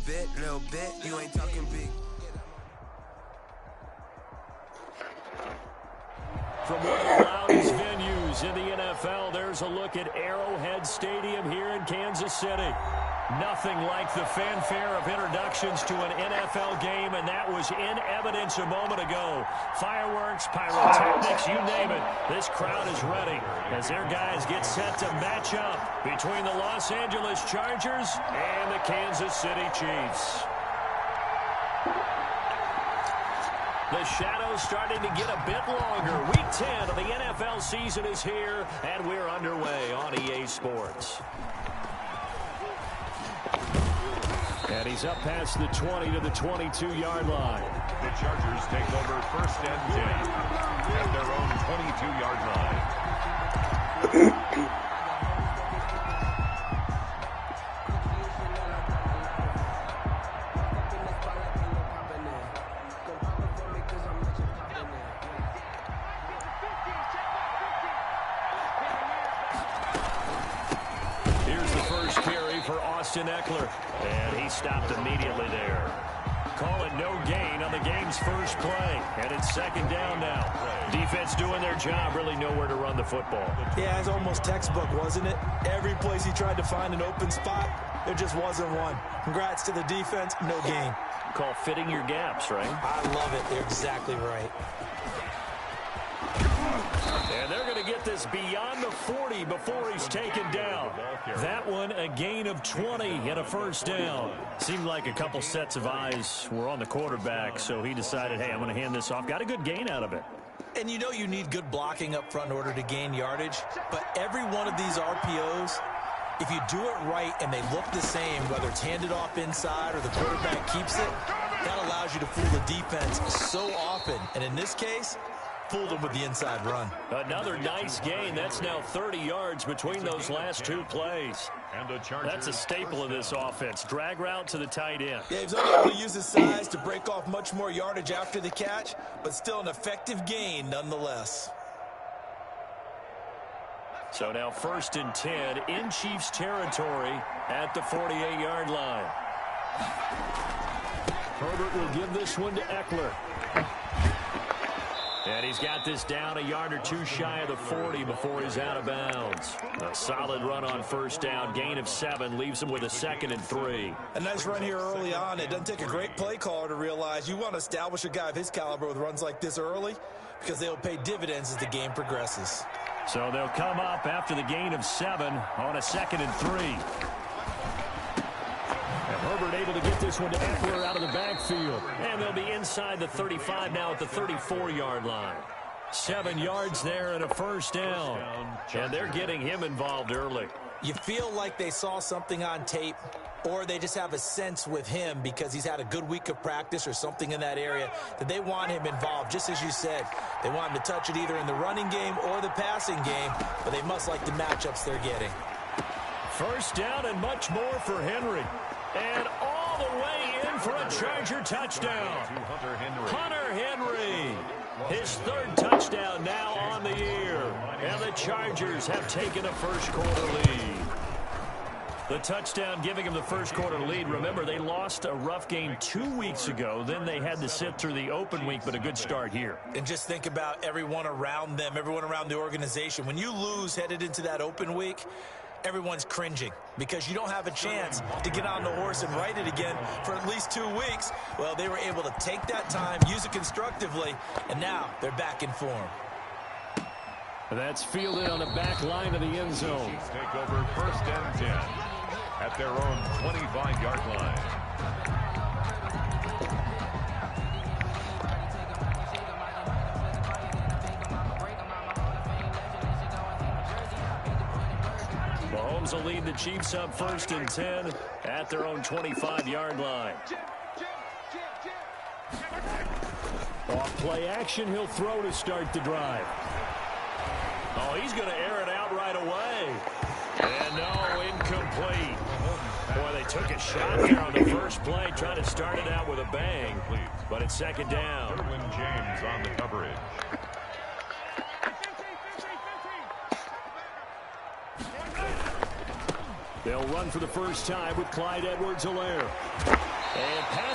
bit, you ain't talking big. From one of the loudest venues in the NFL, there's a look at Arrowhead Stadium here in Kansas City. Nothing like the fanfare of introductions to an NFL game, and that was in evidence a moment ago. Fireworks, pyrotechnics, you name it. This crowd is ready as their guys get set to match up between the Los Angeles Chargers and the Kansas City Chiefs. The shadow's starting to get a bit longer. Week 10 of the NFL season is here, and we're underway on EA Sports. And he's up past the 20 to the 22-yard line. The Chargers take over 1st and 10 at their own 22-yard line. Austin Eckler, and he stopped immediately there. Call it no gain on the game's first play, and it's 2nd down now. Defense doing their job, really nowhere to run the football. Yeah, it's almost textbook, wasn't it? Every place he tried to find an open spot, there just wasn't one. Congrats to the defense, no gain. Call fitting your gaps, right? I love it. They're exactly right. And they're going to get this beyond the 40 before he's taken down. That one, a gain of 20 and a 1st down. Seemed like a couple sets of eyes were on the quarterback, so he decided, hey, I'm going to hand this off. Got a good gain out of it. And you know you need good blocking up front in order to gain yardage, but every one of these RPOs, if you do it right and they look the same, whether it's handed off inside or the quarterback keeps it, that allows you to fool the defense so often. And in this case, fooled him with the inside run. Another nice gain. That's now 30 yards between those last two plays. That's a staple of this offense. Drag route to the tight end. Yeah, he's only able to use his size to break off much more yardage after the catch, but still an effective gain nonetheless. So now 1st and 10 in Chiefs territory at the 48-yard line. Herbert will give this one to Eckler. And he's got this down a yard or two shy of the 40 before he's out of bounds. A solid run on 1st down. Gain of 7 leaves him with a 2nd and 3. A nice run here early on. It doesn't take a great play caller to realize you want to establish a guy of his caliber with runs like this early because they'll pay dividends as the game progresses. So they'll come up after the gain of 7 on a 2nd and 3. Herbert able to get this one to Eckler out of the backfield. And they'll be inside the 35 now at the 34-yard line. 7 yards there and a 1st down. And they're getting him involved early. You feel like they saw something on tape, or they just have a sense with him because he's had a good week of practice or something in that area that they want him involved. Just as you said, they want him to touch it either in the running game or the passing game, but they must like the matchups they're getting. 1st down and much more for Henry. And all the way in for a Charger touchdown. Hunter Henry. His 3rd touchdown now on the year. And the Chargers have taken a first-quarter lead. The touchdown giving him the first-quarter lead. Remember, they lost a rough game 2 weeks ago. Then they had to sit through the open week, but a good start here. And just think about everyone around them, everyone around the organization. When you lose headed into that open week, everyone's cringing because you don't have a chance to get on the horse and ride it again for at least 2 weeks. Well, they were able to take that time, use it constructively, and now they're back in form. That's fielded on the back line of the end zone. Chiefs take over 1st and 10 at their own 25-yard line. Mahomes will lead the Chiefs up 1st and 10 at their own 25-yard line. Off play action, he'll throw to start the drive. Oh, he's going to air it out right away. And no, incomplete. Boy, they took a shot there on the first play, trying to start it out with a bang. But it's 2nd down. Derwin James on the coverage. They'll run for the first time with Clyde Edwards-Helaire.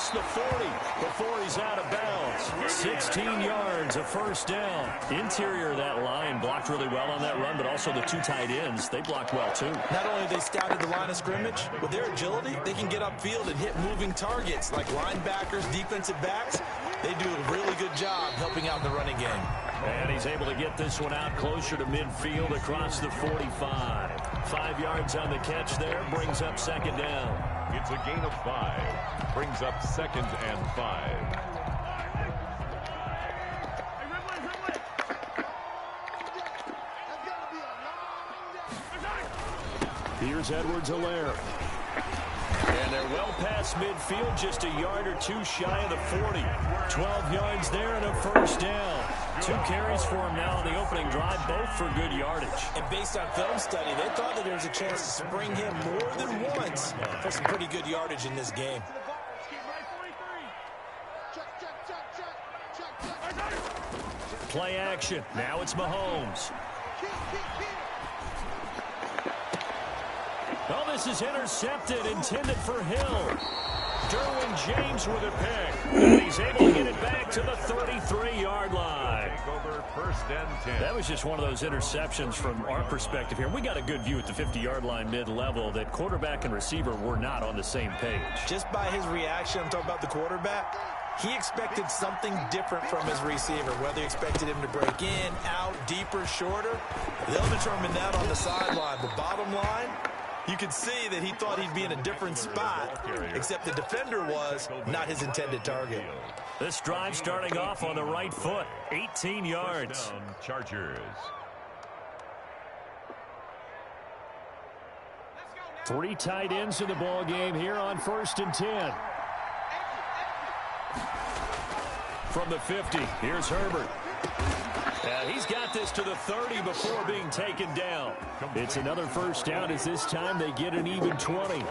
across the 40 before he's out of bounds. 16 yards, a first down. Interior of that line blocked really well on that run, but also the two tight ends, they blocked well too. Not only have they scouted the line of scrimmage, with their agility, they can get upfield and hit moving targets like linebackers, defensive backs. They do a really good job helping out in the running game. And he's able to get this one out closer to midfield across the 45. 5 yards on the catch there, brings up second down. It's a gain of 5. Brings up 2nd and 5. Here's Edwards-Helaire. And they're well past midfield, just a yard or two shy of the 40. 12 yards there and a first down. 2 carries for him now on the opening drive, both for good yardage. And based on film study, they thought that there was a chance to spring him more than once for some pretty good yardage in this game. Play action. Now it's Mahomes. Oh, this is intercepted, intended for Hill. Derwin James with a pick. And he's able to get it back to the 33-yard line. Over 1st and 10. That was just one of those interceptions from our perspective here. We got a good view at the 50-yard line mid-level that quarterback and receiver were not on the same page. Just by his reaction, I'm talking about the quarterback, he expected something different from his receiver. Whether he expected him to break in, out, deeper, shorter, they'll determine that on the sideline. The bottom line, you could see that he thought he'd be in a different spot, except the defender was not his intended target. This drive starting off on the right foot, 18 yards. Chargers. 3 tight ends in the ball game here on 1st and 10. From the 50, here's Herbert. And he's got this to the 30 before being taken down. It's another first down as this time they get an even 20.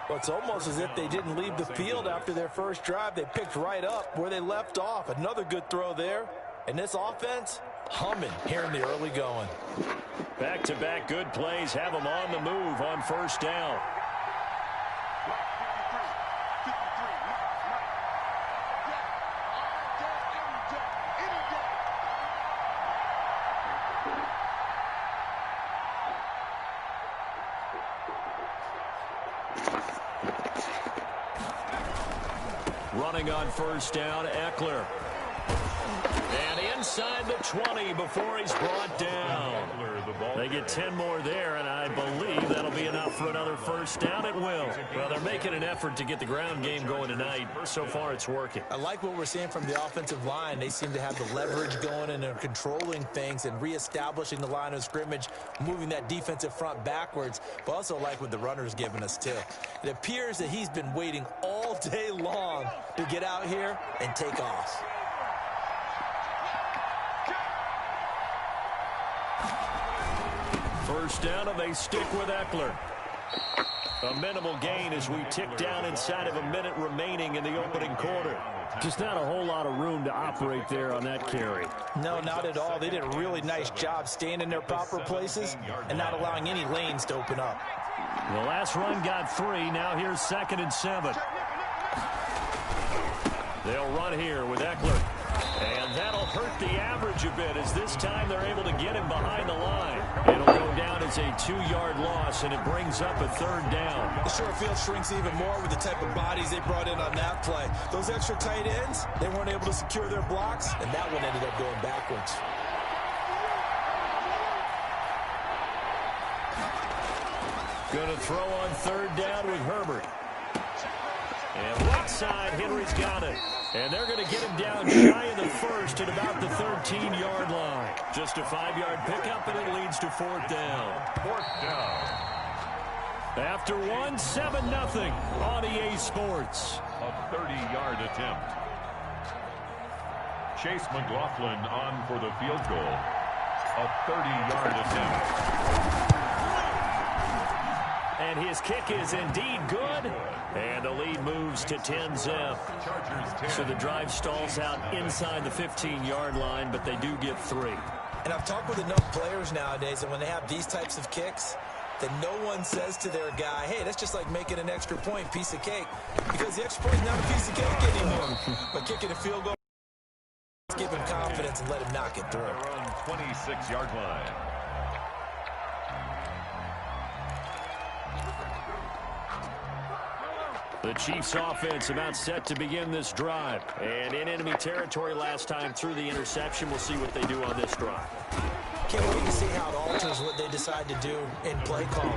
Well, it's almost as if they didn't leave the field after their first drive. They picked right up where they left off. Another good throw there. And this offense, humming here in the early going. Back-to-back good plays have them on the move on first down. Running on first down, Eckler. And inside the 20 before he's brought down. They get 10 more there, and I believe that'll be enough for another first down. It will. Well, they're making an effort to get the ground game going tonight. So far, it's working. I like what we're seeing from the offensive line. They seem to have the leverage going, and they're controlling things and reestablishing the line of scrimmage, moving that defensive front backwards, but also like what the runner's giving us, too. It appears that he's been waiting all day long to get out here and take off. First down, and they stick with Eckler. A minimal gain as we tick down inside of a minute remaining in the opening quarter. Just not a whole lot of room to operate there on that carry. No, not at all. They did a really nice job staying in their proper places and not allowing any lanes to open up. The last run got 3. Now here's 2nd and 7. They'll run here with Eckler. And that'll hurt the average a bit as this time they're able to get him behind the line. It'll go down as a 2-yard loss, and it brings up a 3rd down. The short field shrinks even more with the type of bodies they brought in on that play. Those extra tight ends, they weren't able to secure their blocks, and that one ended up going backwards. Going to throw on 3rd down with Herbert. And right side, Henry's got it. And they're going to get him down shy of the 1st at about the 13-yard line. Just a 5-yard pickup, and it leads to 4th down. 4th down. After 1, 7-0 on EA Sports. A 30-yard attempt. Chase McLaughlin on for the field goal. A 30-yard attempt. And his kick is indeed good. And the lead moves to 10-zip. So the drive stalls out inside the 15-yard line, but they do get 3. And I've talked with enough players nowadays, and when they have these types of kicks, that no one says to their guy, hey, that's just like making an extra point, piece of cake, because the extra point is not a piece of cake anymore. But kicking a field goal, give him confidence and let him knock it through. Around 26-yard line. The Chiefs offense about set to begin this drive. And in enemy territory last time through the interception. We'll see what they do on this drive. Can't wait to see how it alters what they decide to do in play calling.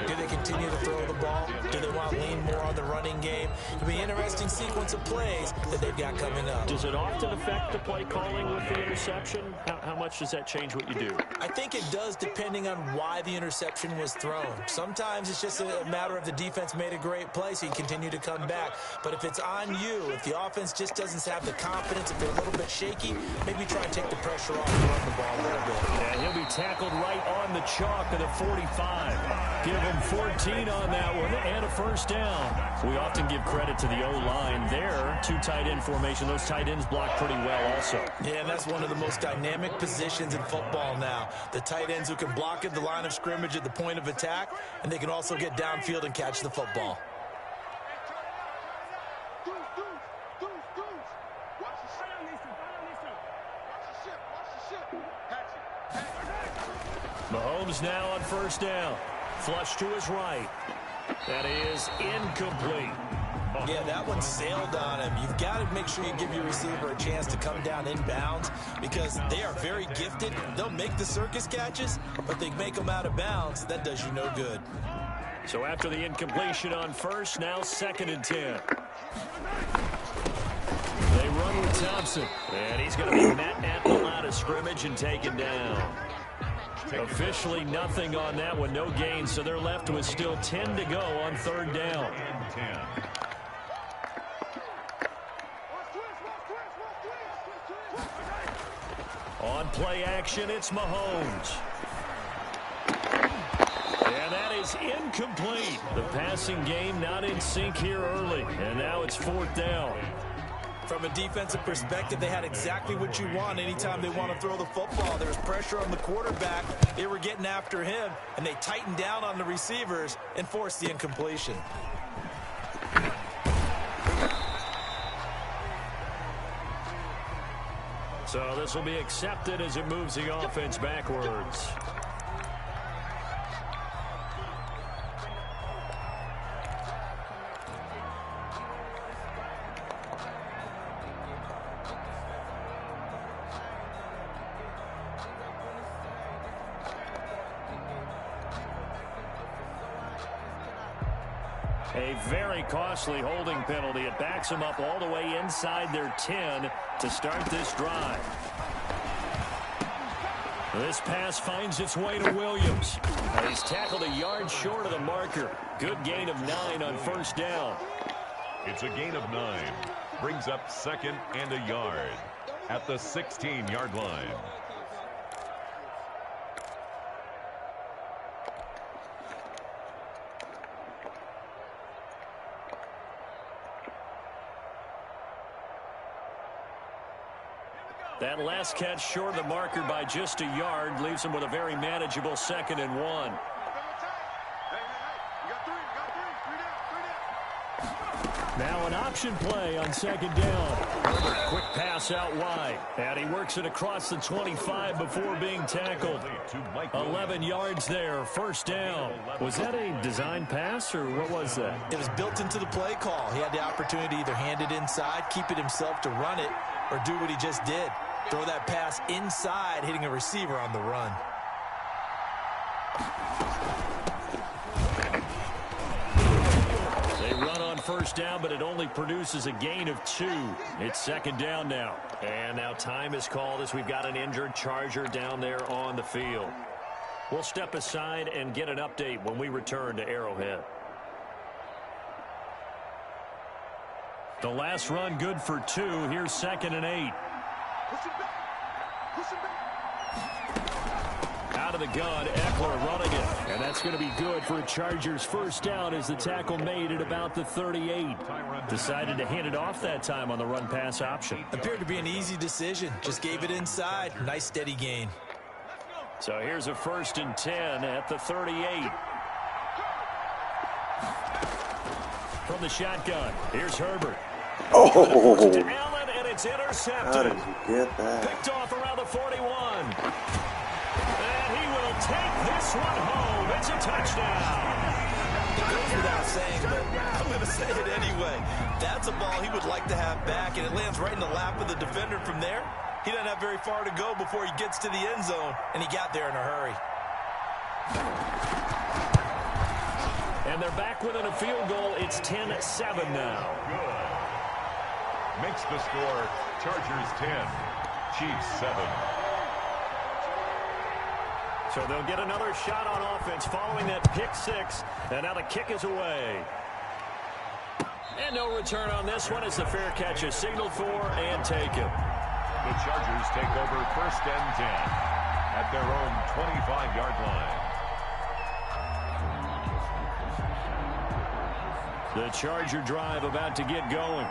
Do they continue to throw the ball? Do they want to lean more on the running game? It'll be an interesting sequence of plays that they've got coming up. Does it often affect the play calling with the interception? How much does that change what you do? I think it does, depending on why the interception was thrown. Sometimes it's just a matter of the defense made a great play, so you continue to come back. But if it's on you, if the offense just doesn't have the confidence, if they're a little bit shaky, maybe try and take the pressure off and run the ball a little bit. And he'll be tackled right on the chalk of the 45. Give him 14 on that one and a first down. We often give credit to the O-line there. Two tight end formation. Those tight ends block pretty well also. Yeah, and that's one of the most dynamic positions in football now. The tight ends who can block at the line of scrimmage at the point of attack, and they can also get downfield and catch the football. Mahomes now on first down. Flush to his right. That is incomplete. Yeah, that one sailed on him. You've got to make sure you give your receiver a chance to come down inbounds because they are very gifted. They'll make the circus catches, but they make them out of bounds. That does you no good. So after the incompletion on first, now 2nd and 10. They run with Thompson, and he's going to be met at the line of scrimmage and taken down. Officially nothing on that one, no gain, so they're left with still 10 to go on 3rd down. 10. On play action, it's Mahomes. And that is incomplete. The passing game not in sync here early, and now it's 4th down. From a defensive perspective, they had exactly what you want anytime they want to throw the football. There's pressure on the quarterback. They were getting after him, and they tightened down on the receivers and forced the incompletion. So this will be accepted as it moves the offense backwards. A very costly holding penalty. It backs them up all the way inside their 10 to start this drive. This pass finds its way to Williams. He's tackled a yard short of the marker. Good gain of 9 on first down. It's a gain of 9. Brings up 2nd and a yard at the 16-yard line. That last catch short of the marker by just a yard leaves him with a very manageable 2nd and 1. Now an option play on 2nd down. Quick pass out wide. And he works it across the 25 before being tackled. 11 yards there, first down. Was that a design pass or what was that? It was built into the play call. He had the opportunity to either hand it inside, keep it himself to run it, or do what he just did. Throw that pass inside, hitting a receiver on the run. They run on first down, but it only produces a gain of 2. It's 2nd down now. And now time is called as we've got an injured Charger down there on the field. We'll step aside and get an update when we return to Arrowhead. The last run good for 2. Here's 2nd and 8. Out of the gun, Eckler running it. And that's going to be good for a Chargers first down as the tackle made at about the 38. Decided to hand it off that time on the run-pass option. Appeared to be an easy decision. Just gave it inside. Nice steady gain. So here's a 1st and 10 at the 38. from the shotgun. Here's Herbert. Oh, To Allen, and it's intercepted. how did you get that? Picked off around the 41. And he will take this one home. It's a touchdown. It goes without saying, but I'm going to say it anyway. That's a ball he would like to have back, and it lands right in the lap of the defender from there. He doesn't have very far to go before he gets to the end zone, and he got there in a hurry. And they're back within a field goal. It's 10-7 now. Good. Makes the score Chargers 10, Chiefs 7. So they'll get another shot on offense following that pick six. And now the kick is away. And no return on this one as the fair catch is signaled for and taken. The Chargers take over 1st and 10 at their own 25-yard line. The Charger drive about to get going.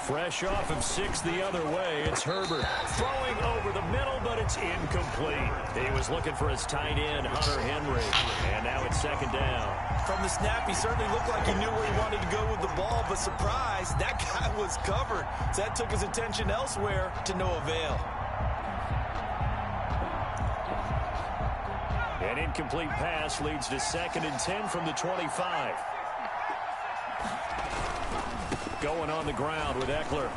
Fresh off of 6 the other way, it's Herbert throwing over the middle, but it's incomplete. He was looking for his tight end, Hunter Henry, and now it's 2nd down. From the snap, he certainly looked like he knew where he wanted to go with the ball, but surprise, that guy was covered. So that took his attention elsewhere to no avail. An incomplete pass leads to 2nd and 10 from the 25. Going on the ground with Eckler.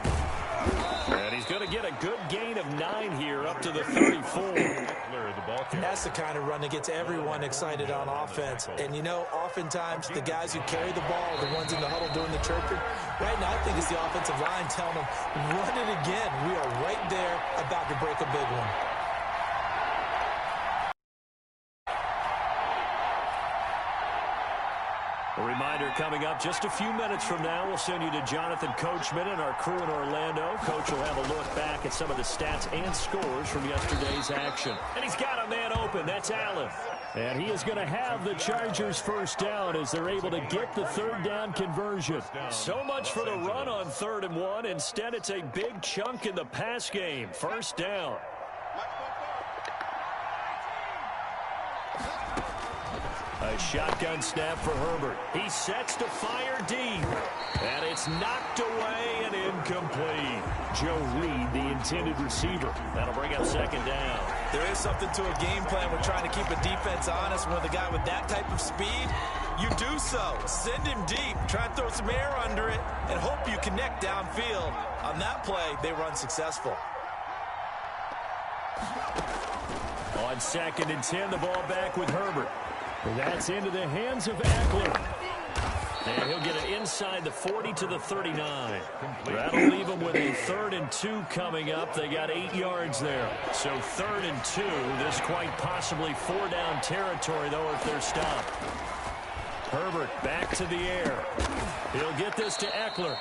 And he's going to get a good gain of 9 here up to the 34. Eckler, the ball carrier. That's the kind of run that gets everyone excited on offense. And, you know, oftentimes the guys who carry the ball are the ones in the huddle doing the chirping. Right now, I think it's the offensive line telling them, run it again. We are right there about to break a big one. A reminder coming up just a few minutes from now. We'll send you to Jonathan Coachman and our crew in Orlando. Coach will have a look back at some of the stats and scores from yesterday's action. And he's got a man open. That's Allen. And he is going to have the Chargers 1st down as they're able to get the 3rd down conversion. So much for the run on 3rd and 1. Instead, it's a big chunk in the pass game. 1st down. A shotgun snap for Herbert. He sets to fire deep. And it's knocked away and incomplete. Joe Reed, the intended receiver. That'll bring up 2nd down. There is something to a game plan with trying to keep a defense honest. With a guy with that type of speed, you do so. Send him deep. Try and throw some air under it and hope you connect downfield. On that play, they run successful. On 2nd and 10, the ball back with Herbert. That's into the hands of Eckler. And he'll get it inside the 40 to the 39. That'll leave them with a 3rd and 2 coming up. They got 8 yards there. So 3rd and 2. This quite possibly 4-down territory, though, if they're stopped. Herbert back to the air. He'll get this to Eckler.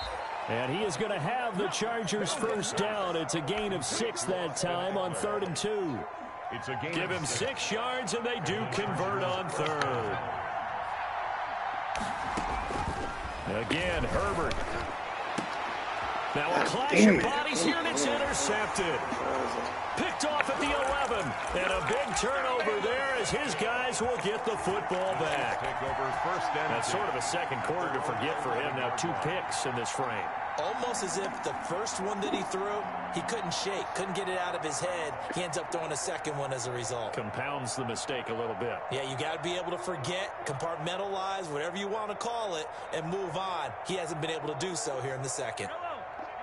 And he is going to have the Chargers 1st down. It's a gain of 6 that time on 3rd and 2. Give him 6 yards, and they do convert on 3rd. Again, Herbert. Now a clash of bodies here, and it's intercepted. Picked off at the 11. And a big turnover there as his guys will get the football back. That's sort of a 2nd quarter to forget for him. Now 2 picks in this frame. Almost as if the first one that he threw, he couldn't shake, couldn't get it out of his head. He ends up throwing a 2nd one as a result. Compounds the mistake a little bit. Yeah, you got to be able to forget, compartmentalize, whatever you want to call it, and move on. He hasn't been able to do so here in the 2nd.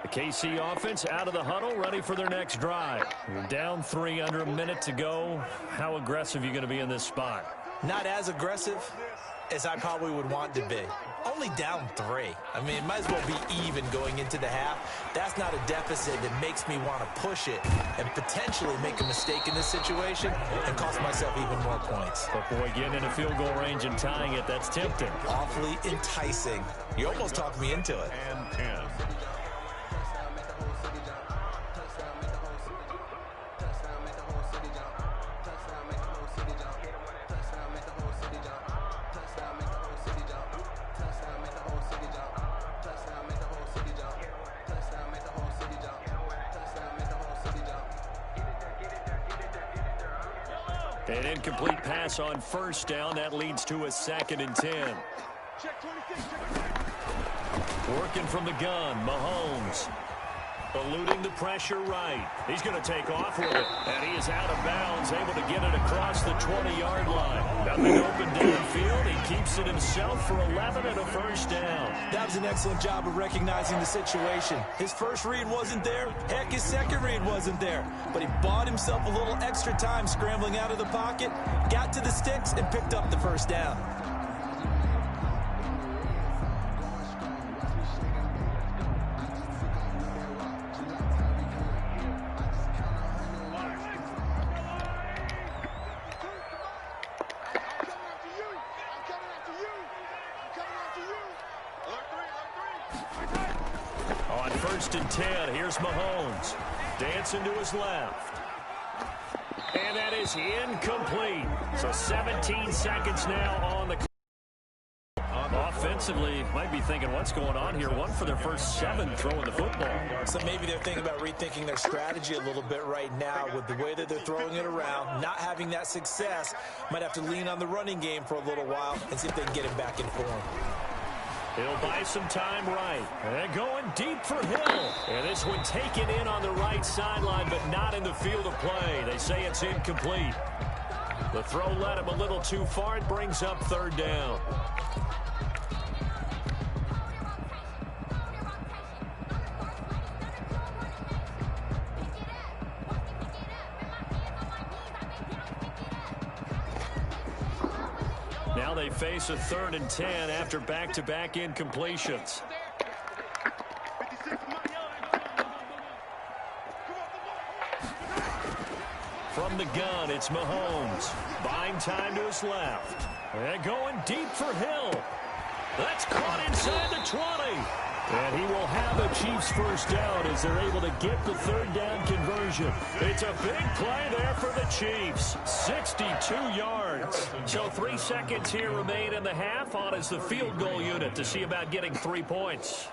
The KC offense out of the huddle, ready for their next drive. You're down 3, under a minute to go. How aggressive are you going to be in this spot? Not as aggressive as I probably would want to be. Only down 3. I mean, it might as well be even going into the half. That's not a deficit that makes me want to push it and potentially make a mistake in this situation and cost myself even more points. But boy, getting in a field goal range and tying it, that's tempting. Awfully enticing. You almost talked me into it. And 10. An incomplete pass on first down. That leads to a 2nd and 10. Working from the gun, Mahomes. Eluding the pressure right. He's going to take off with it. And he is out of bounds, able to get it across the 20-yard line. Nothing open downfield. He keeps it himself for 11 and a first down. That was an excellent job of recognizing the situation. His first read wasn't there. Heck, his second read wasn't there. But he bought himself a little extra time scrambling out of the pocket, got to the sticks, and picked up the first down. On 1st and 10, here's Mahomes. Dancing to his left. And that is incomplete. So 17 seconds now on the clock. Offensively, might be thinking, what's going on here? One for their first 7 throwing the football. So maybe they're thinking about rethinking their strategy a little bit right now with the way that they're throwing it around. Not having that success, might have to lean on the running game for a little while and see if they can get him back in form. He'll buy some time right. And going deep for Hill. And this one taken in on the right sideline, but not in the field of play. They say it's incomplete. The throw led him a little too far. It brings up 3rd down. Now they face a 3rd and 10 after back-to-back incompletions. From the gun, it's Mahomes. Buying time to his left. And going deep for Hill. That's caught inside the 20. And he will have the Chiefs first down as they're able to get the 3rd down conversion. It's a big play there for the Chiefs. 62 yards. So 3 seconds here remain in the half. On is the field goal unit to see about getting 3 points.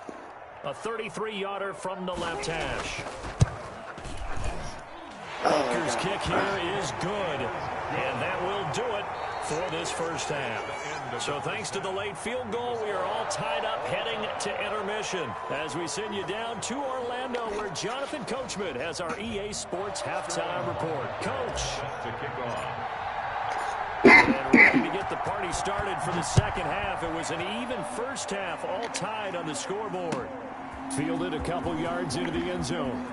A 33-yarder from the left hash. Baker's kick here is good. And that will do it for this first half. So thanks to the late field goal, we are all tied up heading to intermission as we send you down to Orlando where Jonathan Coachman has our EA Sports halftime report. Coach. To kick off. And ready to get the party started for the second half. It was an even first half, all tied on the scoreboard. Fielded a couple yards into the end zone.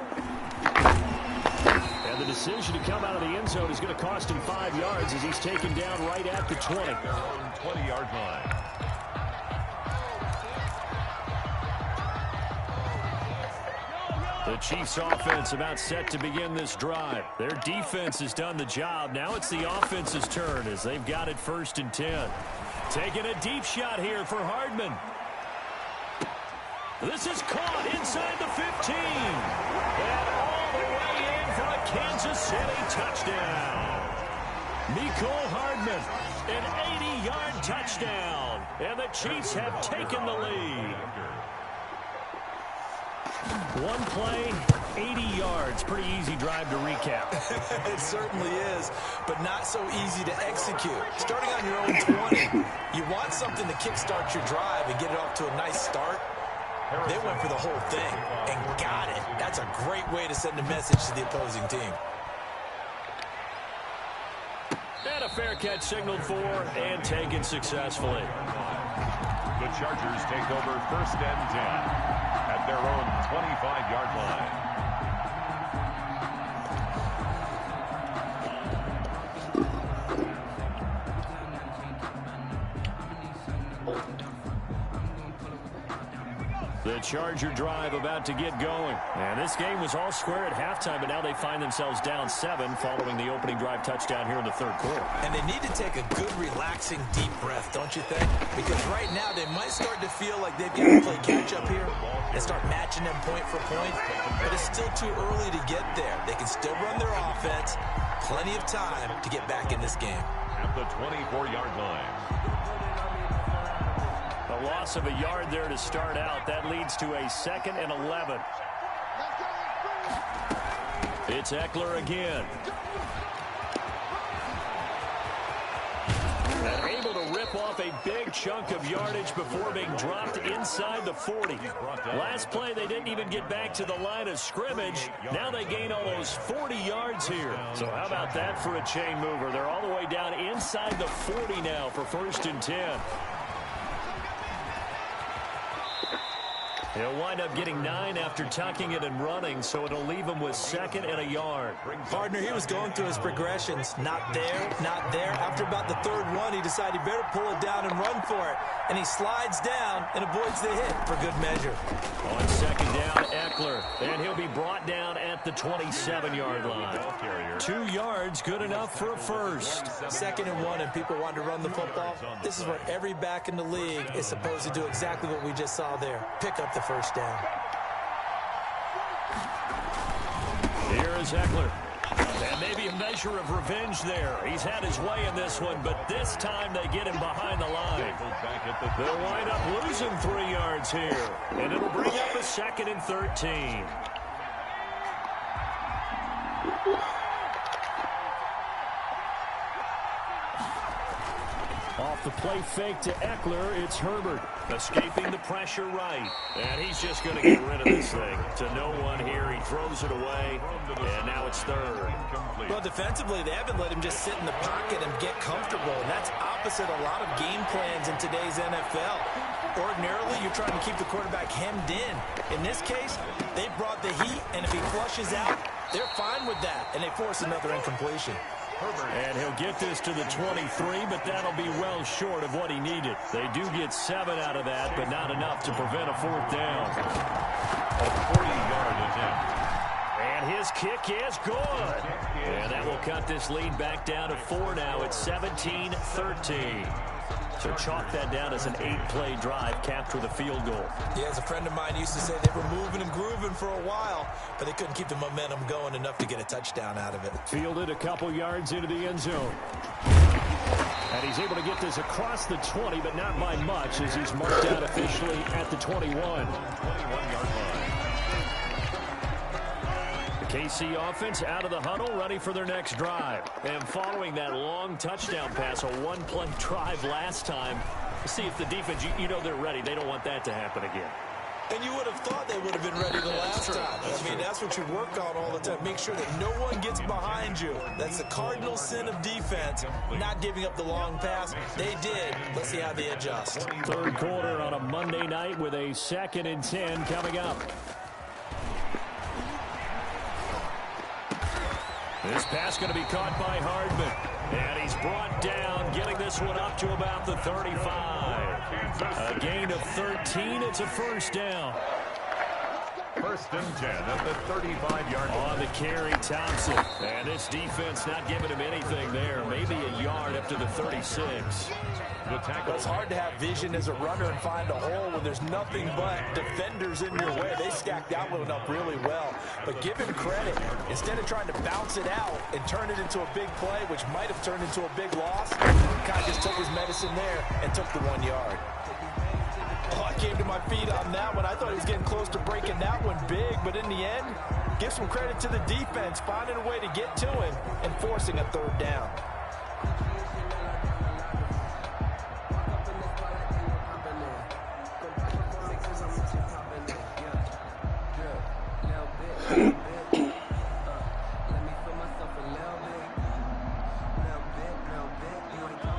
And the decision to come out of the end zone is going to cost him 5 yards as he's taken down right at the 20. 20-yard line. The Chiefs offense about set to begin this drive. Their defense has done the job. Now it's the offense's turn as they've got it 1st and 10. Taking a deep shot here for Hardman. This is caught inside the 15. And all the way in for a Kansas City touchdown. Mecole Hardman, an 80-yard touchdown. And the Chiefs have taken the lead. One play, 80 yards. Pretty easy drive to recap. It certainly is, but not so easy to execute. Starting on your own 20, you want something to kickstart your drive and get it off to a nice start. They went for the whole thing and got it. That's a great way to send a message to the opposing team. And a fair catch signaled for and taken successfully. The Chargers take over 1st and 10 at their own 25-yard line. The Charger drive about to get going. And this game was all square at halftime, but now they find themselves down 7 following the opening drive touchdown here in the 3rd quarter. And they need to take a good, relaxing, deep breath, don't you think? Because right now they might start to feel like they've got to play catch-up here and start matching them point for point. But it's still too early to get there. They can still run their offense. Plenty of time to get back in this game. At the 24-yard line. A loss of a yard there to start out. That leads to a 2nd and 11. It's Eckler again. And able to rip off a big chunk of yardage before being dropped inside the 40. Last play, they didn't even get back to the line of scrimmage. Now they gain almost 40 yards here. So how about that for a chain mover? They're all the way down inside the 40 now for 1st and 10. He'll wind up getting 9 after tucking it and running, so it'll leave him with 2nd and a yard. Partner, he was going through his progressions. Not there, not there. After about the 3rd one, he decided he better pull it down and run for it. And he slides down and avoids the hit for good measure. On 2nd down, Eckler. And he'll be brought down at the 27-yard line. 2 yards, good enough for a first. 2nd and 1, and people want to run the football. This is where every back in the league is supposed to do exactly what we just saw there. Pick up the first down. Here is Eckler. And maybe a measure of revenge there. He's had his way in this one, but this time they get him behind the line. They'll wind up losing 3 yards here. And it'll bring up a 2nd and 13. Off the play fake to Eckler, it's Herbert. Escaping the pressure right. And he's just going to get rid of this thing. To no one here, he throws it away. And now it's 3rd. Well, defensively, they haven't let him just sit in the pocket and get comfortable. And that's opposite a lot of game plans in today's NFL. Ordinarily, you're trying to keep the quarterback hemmed in. In this case, they brought the heat, and if he flushes out, they're fine with that. And they force another incompletion. And he'll get this to the 23, but that'll be well short of what he needed. They do get 7 out of that, but not enough to prevent a 4th down. A 40-yard attempt. And his kick is good. And that will cut this lead back down to 4 now. It's 17-13. So chalk that down as an 8-play drive capped with a field goal. Yeah, as a friend of mine used to say, they were moving and grooving for a while, but they couldn't keep the momentum going enough to get a touchdown out of it. Fielded a couple yards into the end zone. And he's able to get this across the 20, but not by much, as he's marked out officially at the 21. 21-yard line. KC offense out of the huddle, ready for their next drive. And following that long touchdown pass, a 1-play drive last time, see if the defense, you know they're ready. They don't want that to happen again. And you would have thought they would have been ready the last time. I mean, that's what you work on all the time. Make sure that no one gets behind you. That's the cardinal sin of defense, not giving up the long pass. They did. Let's see how they adjust. 3rd quarter on a Monday night with a 2nd and 10 coming up. This pass going to be caught by Hardman. And he's brought down, getting this one up to about the 35. A gain of 13. It's a 1st down. 1st and 10 at the 35-yard line. On the carry, Thompson. And this defense not giving him anything there. Maybe a yard up to the 36. The tackle. It's hard to have vision as a runner and find a hole when there's nothing but defenders in your way. They stacked that one up really well. But give him credit. Instead of trying to bounce it out and turn it into a big play, which might have turned into a big loss, kind of just took his medicine there and took the 1 yard. Oh, I came to my feet on that one. I thought he was getting close to breaking that one big, but in the end, give some credit to the defense, finding a way to get to him and forcing a 3rd down.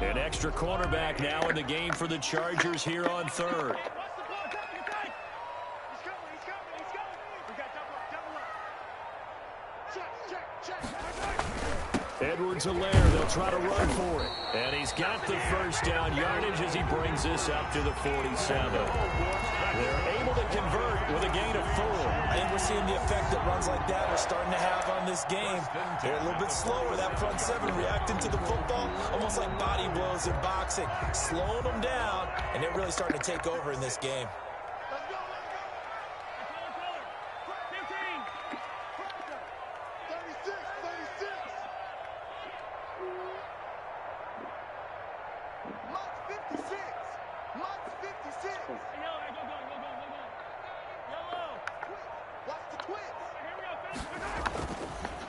An extra cornerback now in the game for the Chargers here on 3rd. Edwards-Helaire, they'll try to run for it. And he's got the 1st down yardage as he brings this up to the 47. They're able to convert with a gain of 4. I think we're seeing the effect that runs like that are starting to have on this game. They're a little bit slower, that front 7 reacting to the football, almost like body blows in boxing, slowing them down, and they're really starting to take over in this game.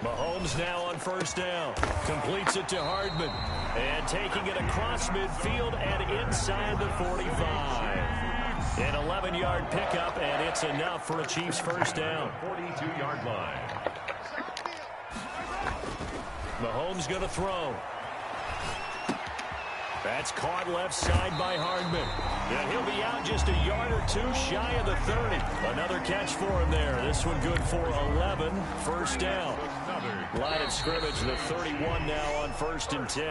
Mahomes now on 1st down. Completes it to Hardman. And taking it across midfield and inside the 45. An 11-yard pickup, and it's enough for a Chiefs first down. 42-yard line. Mahomes going to throw. That's caught left side by Hardman. And he'll be out just a yard or two shy of the 30. Another catch for him there. This one good for 11. First down. Line of scrimmage, the 31 now on 1st and 10.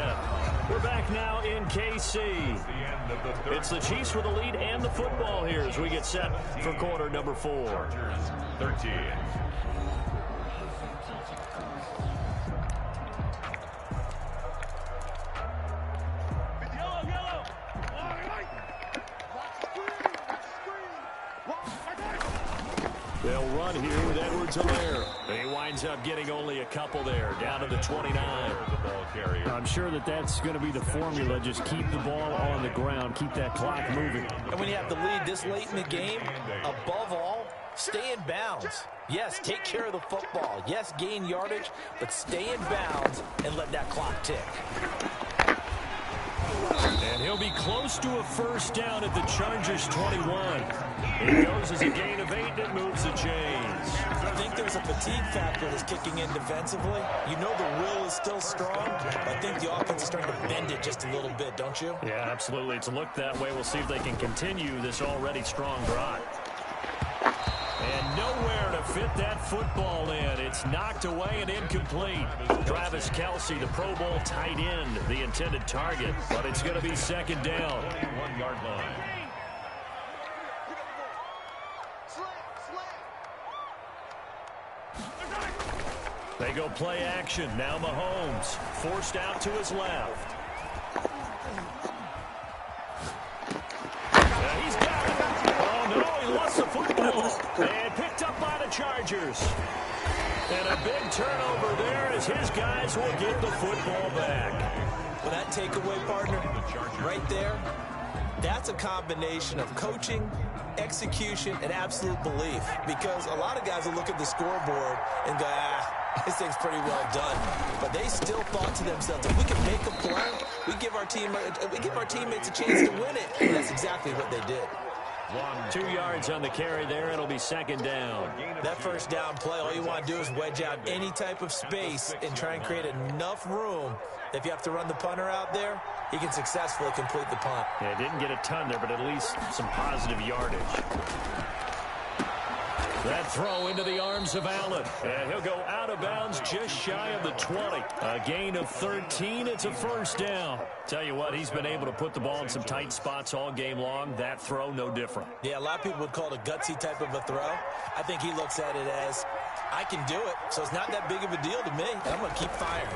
We're back now in KC. It's the Chiefs with the lead and the football here as we get set for quarter number 4. 13. They'll run here with Edwards-Helaire. He winds up getting only a couple there, down to the 29. I'm sure that's going to be the formula. Just keep the ball on the ground, keep that clock moving. And when you have the lead this late in the game, above all, stay in bounds. Yes, take care of the football. Yes, gain yardage, but stay in bounds and let that clock tick. And he'll be close to a first down at the Chargers' 21. It goes as a gain of 8, and it moves the chains. I think there's a fatigue factor that's kicking in defensively. You know the will is still strong, but I think the offense is starting to bend it just a little bit, don't you? Yeah, absolutely. It's looked that way. We'll see if they can continue this already strong drive. And nowhere to fit that football in. It's knocked away and incomplete. Travis Kelce, the Pro Bowl tight end, the intended target. But it's going to be second down. 1-yard line. They go play action. Now Mahomes forced out to his left. He's got it. Oh, no, he lost the football. And picked up by the Chargers. And a big turnover there as his guys will get the football back. Well, that takeaway, partner, right there, that's a combination of coaching, execution, and absolute belief. Because a lot of guys will look at the scoreboard and go, this thing's pretty well done. But they still thought to themselves, if we can make a play, we give our teammates a chance to win it. And that's exactly what they did. 2 yards on the carry there. It'll be second down. That first down play, all you want to do is wedge out any type of space and try and create enough room. If you have to run the punter out there, he can successfully complete the punt. Yeah, didn't get a ton there, but at least some positive yardage. That throw into the arms of Allen. And he'll go out of bounds just shy of the 20. A gain of 13. It's a first down. Tell you what, he's been able to put the ball in some tight spots all game long. That throw, no different. Yeah, a lot of people would call it a gutsy type of a throw. I think he looks at it as, I can do it, so it's not that big of a deal to me, and I'm going to keep firing.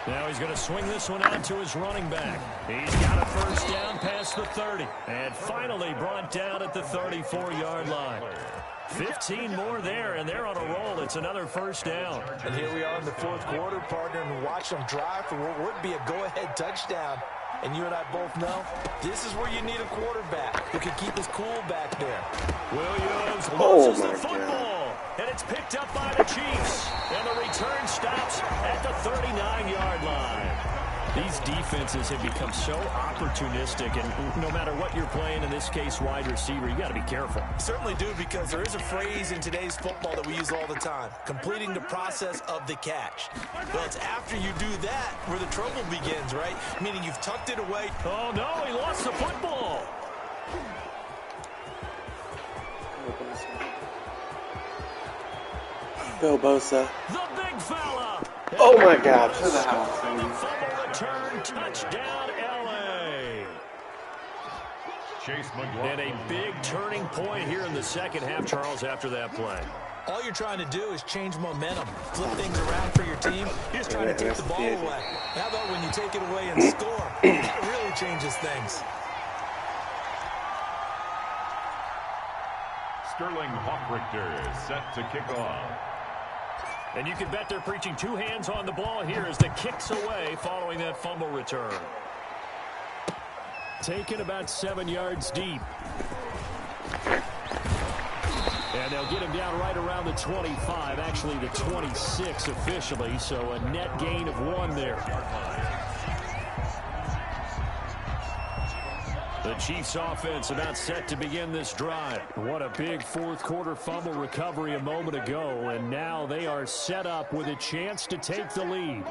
Now he's going to swing this one out to his running back. He's got a first down past the 30. And finally brought down at the 34-yard line. 15 more there, and they're on a roll. It's another first down. And here we are in the fourth quarter, partner, and watch them drive for what would be a go-ahead touchdown. And you and I both know this is where you need a quarterback who can keep his cool back there. Williams loses the football. And it's picked up by the Chiefs. And the return stops at the 39-yard line. These defenses have become so opportunistic, and no matter what you're playing, in this case wide receiver, you got to be careful. Certainly do, because there is a phrase in today's football that we use all the time, completing the process of the catch. Well, it's after you do that where the trouble begins, right? Meaning you've tucked it away. Oh, no, he lost the football. Go, Bosa. The big fella. Oh, my God. To the house. The fumble return, touchdown, L.A. Chase And a big turning point here in the second half, Charles, after that play. All you're trying to do is change momentum, flip things around for your team. You're just trying to take the ball away. How about when you take it away and score? That really changes things. Sterling Hochrichter is set to kick off. And you can bet they're preaching two hands on the ball here as the kick's away following that fumble return. Taken about 7 yards deep. And they'll get him down right around the 25, actually the 26 officially, so a net gain of 1 there. The Chiefs offense about set to begin this drive. What a big fourth quarter fumble recovery a moment ago, and now they are set up with a chance to take the lead.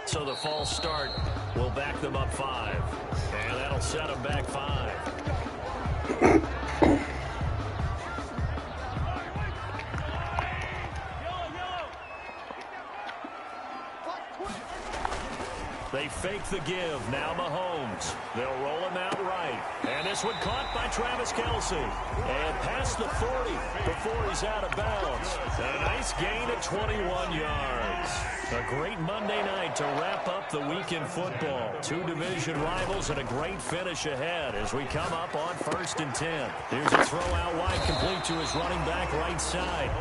So the false start will back them up 5. And that'll set them back 5. They fake the give. Now Mahomes. They'll roll him out right. And this one caught by Travis Kelce. And past the 40 before he's out of bounds. A nice gain of 21 yards. A great Monday night to wrap up the week in football. 2 division rivals and a great finish ahead as we come up on 1st and 10. Here's a throw out wide, complete to his running back right side.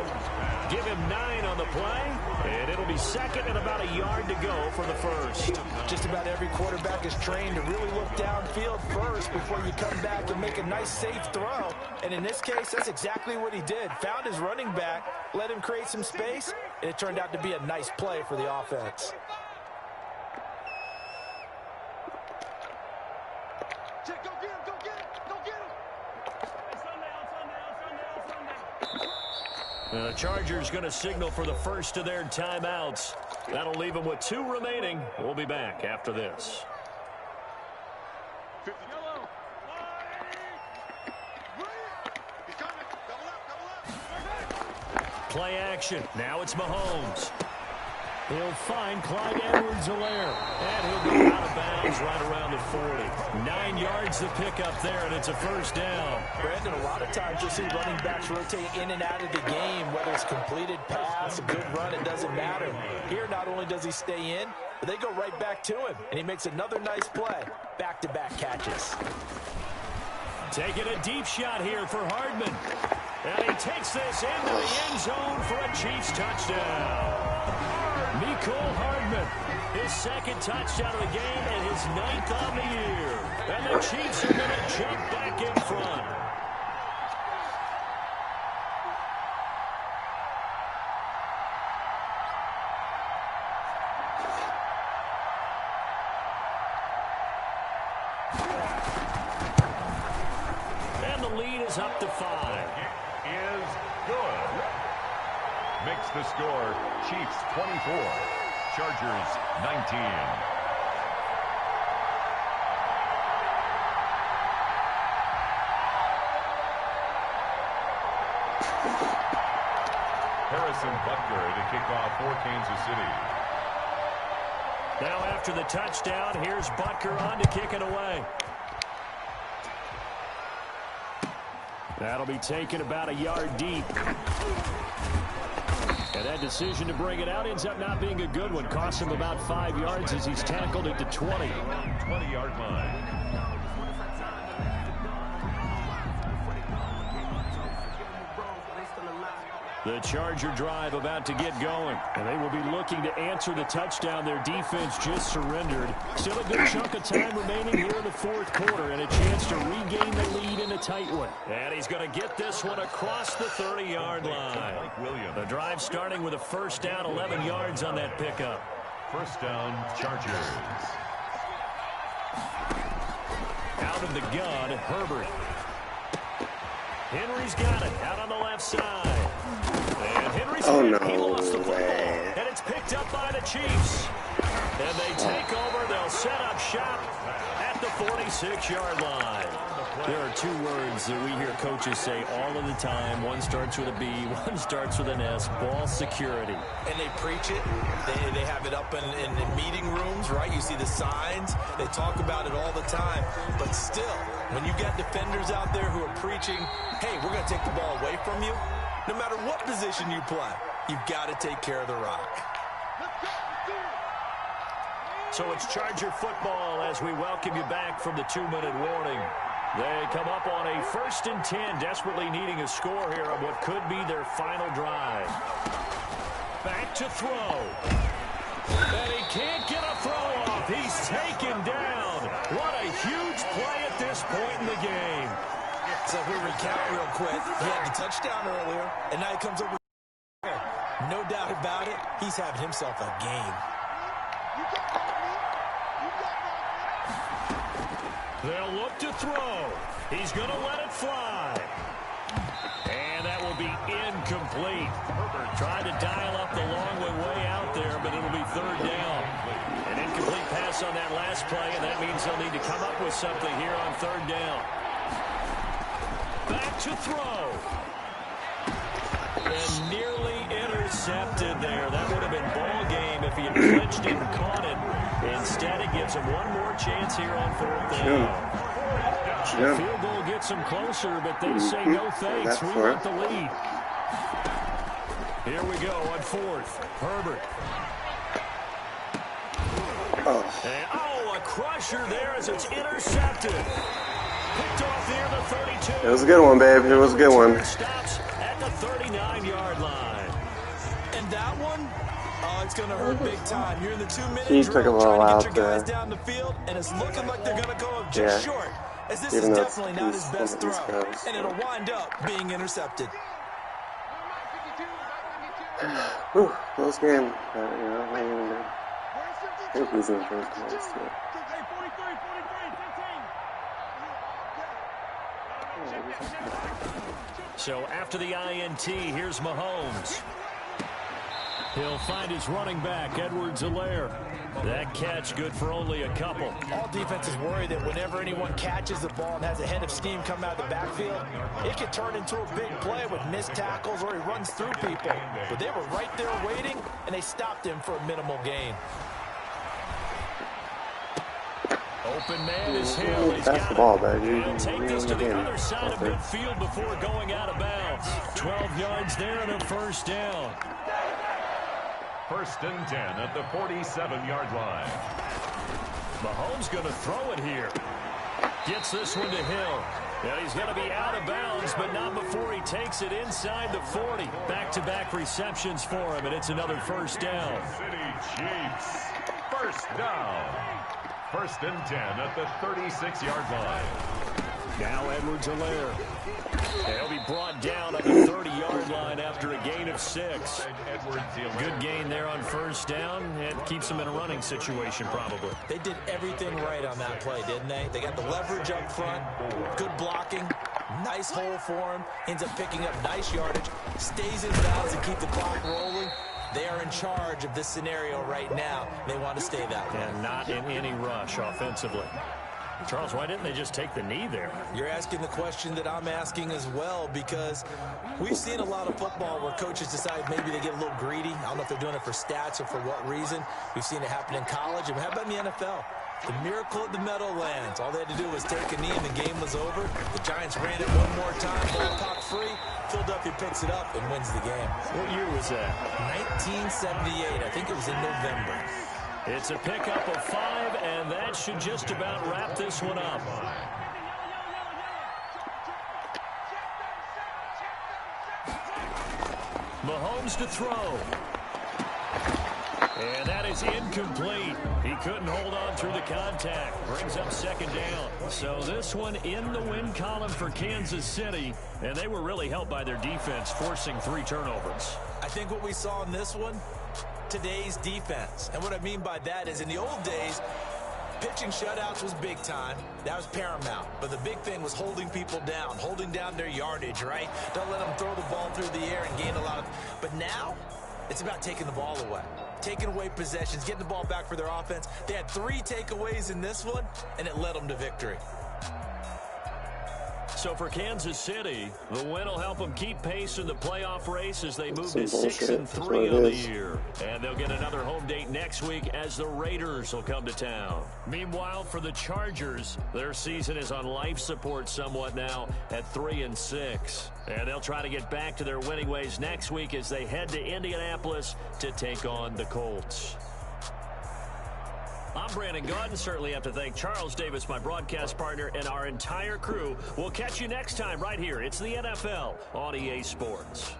Give him 9 on the play, and it'll be 2nd and about a yard to go for the first. Just about every quarterback is trained to really look downfield first before you come back and make a nice, safe throw. And in this case, that's exactly what he did. Found his running back, let him create some space, and it turned out to be a nice play for the offense. The Chargers going to signal for the first of their timeouts. That'll leave them with 2 remaining. We'll be back after this. Play action. Now it's Mahomes. He'll find Clyde Edwards-Helaire. And he'll go out of bounds right around the 40. 9 yards to pick up there, and it's a first down. Brandon, a lot of times you'll see running backs rotate in and out of the game, whether it's completed pass, a good run, it doesn't matter. Here, not only does he stay in, but they go right back to him, and he makes another nice play. Back-to-back catches. Taking a deep shot here for Hardman. And he takes this into the end zone for a Chiefs touchdown. Mecole Hardman, his 2nd touchdown of the game and his 9th on the year. And the Chiefs are going to jump back in front. And the lead is up to 5. It is good. Makes the score Chiefs 24, Chargers 19. Harrison Butker to kick off for Kansas City. Now after the touchdown, here's Butker on to kick it away. That'll be taken about a yard deep. And that decision to bring it out ends up not being a good one. Costs him about 5 yards as he's tackled at the 20. 20-yard line. The Charger drive about to get going. And they will be looking to answer the touchdown their defense just surrendered. Still a good chunk of time remaining here in the fourth quarter and a chance to regain the lead in a tight one. And he's going to get this one across the 30-yard line. The drive starting with a first down, 11 yards on that pickup. First down, Chargers. Out of the gun, Herbert. Henry's got it out on the left side. And Henry's Oh, hit. no He lost the football. way. And it's picked up by the Chiefs. And they take over. They'll set up shop at the 46-yard line. There are 2 words that we hear coaches say all of the time. One starts with a B, one starts with an S, ball security. And they preach it. They have it up in meeting rooms, right? You see the signs. They talk about it all the time. But still, when you got defenders out there who are preaching, hey, we're going to take the ball away from you, no matter what position you play, you've got to take care of the rock. So it's Charger football as we welcome you back from the 2-minute warning. They come up on a 1st and 10, desperately needing a score here on what could be their final drive. Back to throw. And he can't get a throw off. He's taken down. What a huge play at this point in the game. So we recount real quick. He had the touchdown earlier, and now he comes over. No doubt about it, he's having himself a game. They'll look to throw. He's going to let it fly. And that will be incomplete. Herbert tried to dial up the long way out there, but it'll be 3rd down. An incomplete pass on that last play, and that means they'll need to come up with something here on 3rd down. Back to throw. And nearly intercepted there. That would have been ball game if he had clinched it and caught it. Instead, it gives him one more chance here on 4th down. The field goal gets them closer, but they say no thanks. We want the lead. Here we go on 4th. Herbert. And, a crusher there as it's intercepted. Picked off near the 32. It was a good one, babe. It was a good one. Stops at the 39-yard line. And that one, it's going to hurt big time. You're in the 2-minute He drill took a little trying to get out your guys there. down the field, and it's looking like they're going to go up just short, as this is definitely not his best throw, and it'll wind up being intercepted. Whew, close game. I think he's in the first place, too. So after the INT, here's Mahomes. He'll find his running back, Edwards-Helaire. That catch good for only a couple. All defenses worry that whenever anyone catches the ball and has a head of steam come out of the backfield, it could turn into a big play with missed tackles or he runs through people. But they were right there waiting, and they stopped him for a minimal gain. Open man is Hill. He's That's got the ball, baby. He'll take this to the other side of midfield before going out of bounds. 12 yards there and a 1st down. 1st and 10 at the 47-yard line. Mahomes going to throw it here. Gets this one to Hill. And he's going to be out of bounds, but not before he takes it inside the 40. Back-to-back receptions for him, and it's another 1st down. City Chiefs. 1st down. 1st and 10 at the 36-yard line. Now Edwards-Helaire. He'll be brought down at the 30-yard line after a gain of 6. Good gain there on 1st down. It keeps them in a running situation probably. They did everything right on that play, didn't they? They got the leverage up front, good blocking, nice hole for him, ends up picking up nice yardage, stays in bounds to keep the clock rolling. They are in charge of this scenario right now. They want to stay that way. And not in any rush offensively. Charles, why didn't they just take the knee there? You're asking the question that I'm asking as well, because we've seen a lot of football where coaches decide maybe they get a little greedy. I don't know if they're doing it for stats or for what reason. We've seen it happen in college. And how about in the NFL? The miracle at the Meadowlands. All they had to do was take a knee and the game was over. The Giants ran it one more time, ball popped free. Philadelphia picks it up and wins the game. What year was that? 1978. I think it was in November. It's a pickup of 5, and that should just about wrap this one up. Mahomes to throw. And that is incomplete. He couldn't hold on through the contact. Brings up 2nd down. So this one in the win column for Kansas City. And they were really helped by their defense, forcing 3 turnovers. I think what we saw in this one, today's defense. And what I mean by that is in the old days, pitching shutouts was big time. That was paramount. But the big thing was holding people down, holding down their yardage, right? Don't let them throw the ball through the air and gain a lot of... But now, it's about taking the ball away. Taking away possessions, getting the ball back for their offense. They had 3 takeaways in this one, and it led them to victory. So for Kansas City, the win will help them keep pace in the playoff race as they move to 6-3 on the year. And they'll get another home date next week as the Raiders will come to town. Meanwhile, for the Chargers, their season is on life support somewhat now at 3-6. And they'll try to get back to their winning ways next week as they head to Indianapolis to take on the Colts. I'm Brandon Gaudin. Certainly have to thank Charles Davis, my broadcast partner, and our entire crew. We'll catch you next time right here. It's the NFL on EA Sports.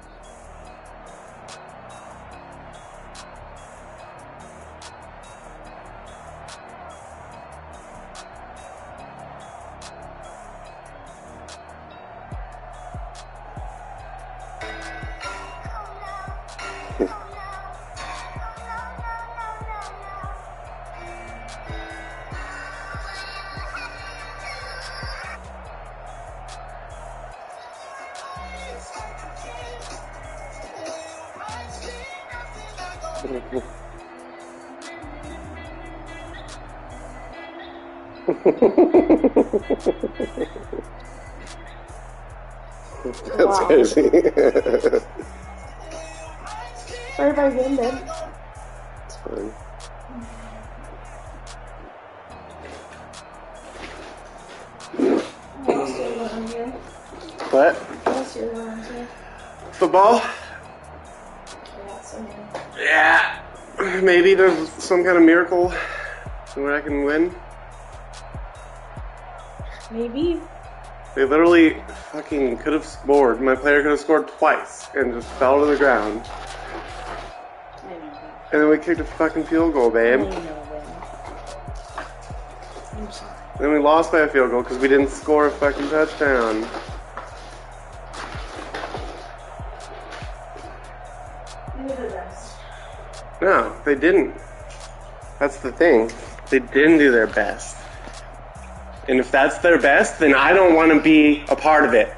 That's crazy. Sorry if I zoomed in. It's fine. What? What's your around here? Football? Yeah, so Yeah. Maybe there's some kind of miracle where I can win. maybe. They literally fucking could have scored. My player could have scored twice and just fell to the ground. I know that. And then we kicked a fucking field goal, I babe. know that. I'm sorry. Then we lost by a field goal because we didn't score a fucking touchdown. You did the best. No, they didn't. That's the thing. They didn't do their best. And if that's their best, then I don't want to be a part of it.